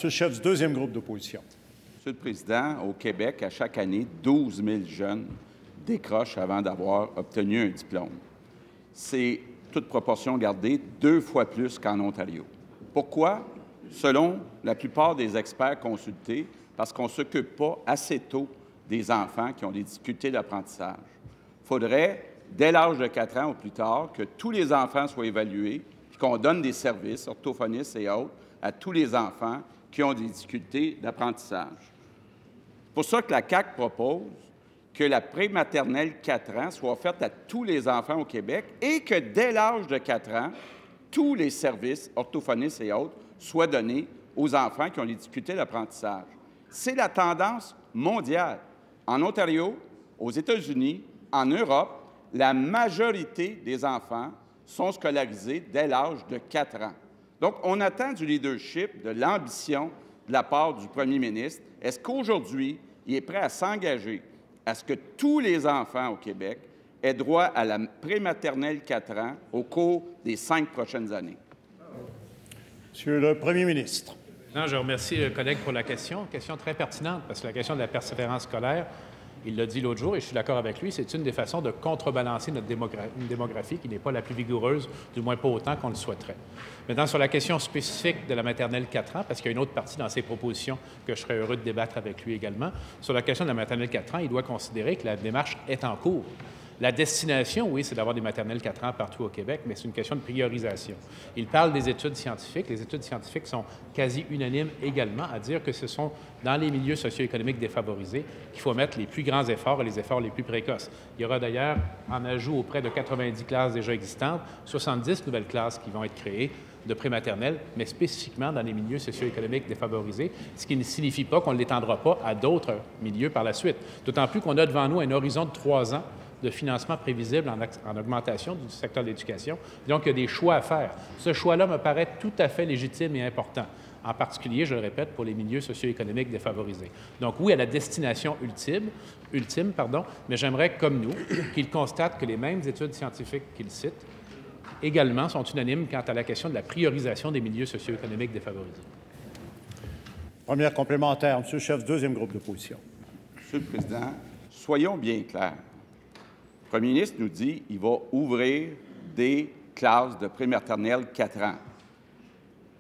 Monsieur le chef du deuxième groupe d'opposition. Monsieur le Président, au Québec, à chaque année, 12 000 jeunes décrochent avant d'avoir obtenu un diplôme. C'est, toute proportion gardée, 2 fois plus qu'en Ontario. Pourquoi? Selon la plupart des experts consultés, parce qu'on ne s'occupe pas assez tôt des enfants qui ont des difficultés d'apprentissage. Il faudrait, dès l'âge de 4 ans ou plus tard, que tous les enfants soient évalués et qu'on donne des services, orthophonistes et autres, à tous les enfants qui ont des difficultés d'apprentissage. C'est pour ça que la CAQ propose que la prématernelle 4 ans soit offerte à tous les enfants au Québec et que dès l'âge de 4 ans, tous les services orthophonistes et autres soient donnés aux enfants qui ont des difficultés d'apprentissage. C'est la tendance mondiale. En Ontario, aux États-Unis, en Europe, la majorité des enfants sont scolarisés dès l'âge de 4 ans. Donc, on attend du leadership, de l'ambition de la part du premier ministre. Est-ce qu'aujourd'hui, il est prêt à s'engager à ce que tous les enfants au Québec aient droit à la prématernelle 4 ans au cours des 5 prochaines années? Monsieur le premier ministre. Non, je remercie le collègue pour la question très pertinente, parce que la question de la persévérance scolaire, il l'a dit l'autre jour, et je suis d'accord avec lui, c'est une des façons de contrebalancer notre démographie qui n'est pas la plus vigoureuse, du moins pas autant qu'on le souhaiterait. Maintenant, sur la question spécifique de la maternelle 4 ans, parce qu'il y a une autre partie dans ses propositions que je serais heureux de débattre avec lui également, sur la question de la maternelle 4 ans, il doit considérer que la démarche est en cours. La destination, oui, c'est d'avoir des maternelles 4 ans partout au Québec, mais c'est une question de priorisation. Il parle des études scientifiques. Les études scientifiques sont quasi unanimes également à dire que ce sont dans les milieux socio-économiques défavorisés qu'il faut mettre les plus grands efforts et les efforts les plus précoces. Il y aura d'ailleurs, en ajout auprès de 90 classes déjà existantes, 70 nouvelles classes qui vont être créées de prématernelle, mais spécifiquement dans les milieux socio-économiques défavorisés, ce qui ne signifie pas qu'on ne l'étendra pas à d'autres milieux par la suite. D'autant plus qu'on a devant nous un horizon de 3 ans de financement prévisible en augmentation du secteur de l'éducation. Donc, il y a des choix à faire. Ce choix-là me paraît tout à fait légitime et important, en particulier, je le répète, pour les milieux socio-économiques défavorisés. Donc, oui, à la destination ultime, mais j'aimerais, comme nous, qu'il constate que les mêmes études scientifiques qu'il cite également sont unanimes quant à la question de la priorisation des milieux socio-économiques défavorisés. Première complémentaire, Monsieur le chef du deuxième groupe d'opposition. Monsieur le Président, soyons bien clairs. Le premier ministre nous dit qu'il va ouvrir des classes de prématernelle 4 ans.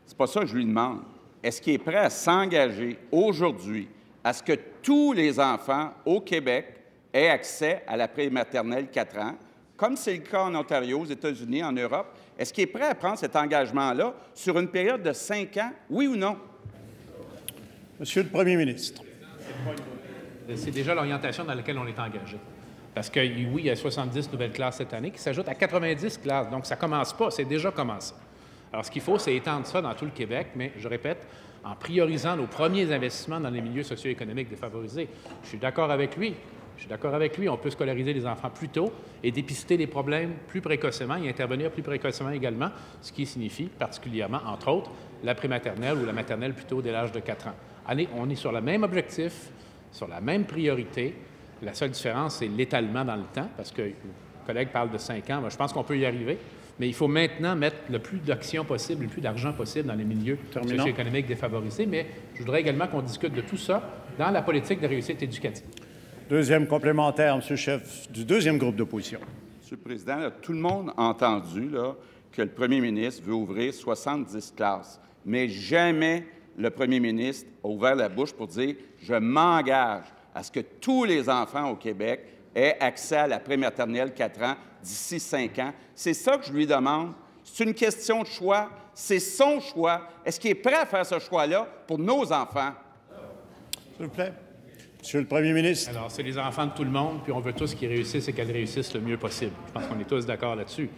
C'est pas ça que je lui demande. Est-ce qu'il est prêt à s'engager aujourd'hui à ce que tous les enfants au Québec aient accès à la prématernelle 4 ans, comme c'est le cas en Ontario, aux États-Unis, en Europe? Est-ce qu'il est prêt à prendre cet engagement-là sur une période de 5 ans, oui ou non? Monsieur le premier ministre. C'est déjà l'orientation dans laquelle on est engagé. Parce que, oui, il y a 70 nouvelles classes cette année qui s'ajoutent à 90 classes. Donc, ça ne commence pas, c'est déjà commencé. Alors, ce qu'il faut, c'est étendre ça dans tout le Québec, mais, je répète, en priorisant nos premiers investissements dans les milieux socio-économiques défavorisés. Je suis d'accord avec lui. On peut scolariser les enfants plus tôt et dépister les problèmes plus précocement et intervenir plus précocement également, ce qui signifie particulièrement, entre autres, la prématernelle ou la maternelle plutôt dès l'âge de 4 ans. Allez, on est sur le même objectif, sur la même priorité. La seule différence, c'est l'étalement dans le temps, parce que le collègue parle de 5 ans. Moi, je pense qu'on peut y arriver, mais il faut maintenant mettre le plus d'actions possible, le plus d'argent possible dans les milieux socio-économiques défavorisés. Mais je voudrais également qu'on discute de tout ça dans la politique de réussite éducative. Deuxième complémentaire, Monsieur le chef du deuxième groupe d'opposition. Monsieur le Président, là, tout le monde a entendu là, que le premier ministre veut ouvrir 70 classes, mais jamais le premier ministre a ouvert la bouche pour dire « je m'engage » à ce que tous les enfants au Québec aient accès à la prématernelle 4 ans d'ici 5 ans. C'est ça que je lui demande. C'est une question de choix. C'est son choix. Est-ce qu'il est prêt à faire ce choix-là pour nos enfants? S'il vous plaît. Monsieur le premier ministre. Alors, c'est les enfants de tout le monde, puis on veut tous qu'ils réussissent et qu'elles réussissent le mieux possible. Je pense qu'on est tous d'accord là-dessus.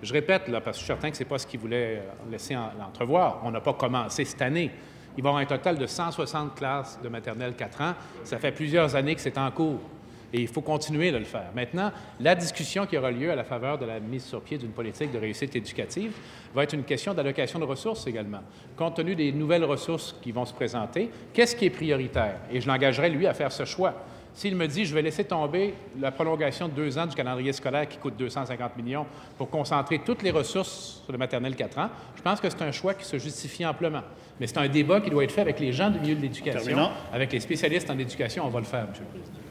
Je répète, là, parce que je suis certain que ce n'est pas ce qu'il voulait laisser entrevoir. On n'a pas commencé cette année. Il va y avoir un total de 160 classes de maternelle 4 ans. Ça fait plusieurs années que c'est en cours et il faut continuer de le faire. Maintenant, la discussion qui aura lieu à la faveur de la mise sur pied d'une politique de réussite éducative va être une question d'allocation de ressources également. Compte tenu des nouvelles ressources qui vont se présenter, qu'est-ce qui est prioritaire? Et je l'engagerai, lui, à faire ce choix. S'il me dit, je vais laisser tomber la prolongation de 2 ans du calendrier scolaire qui coûte 250 millions pour concentrer toutes les ressources sur le maternelle 4 ans, je pense que c'est un choix qui se justifie amplement. Mais c'est un débat qui doit être fait avec les gens du milieu de l'éducation, Terminant. avec les spécialistes en éducation. On va le faire, M. le Président.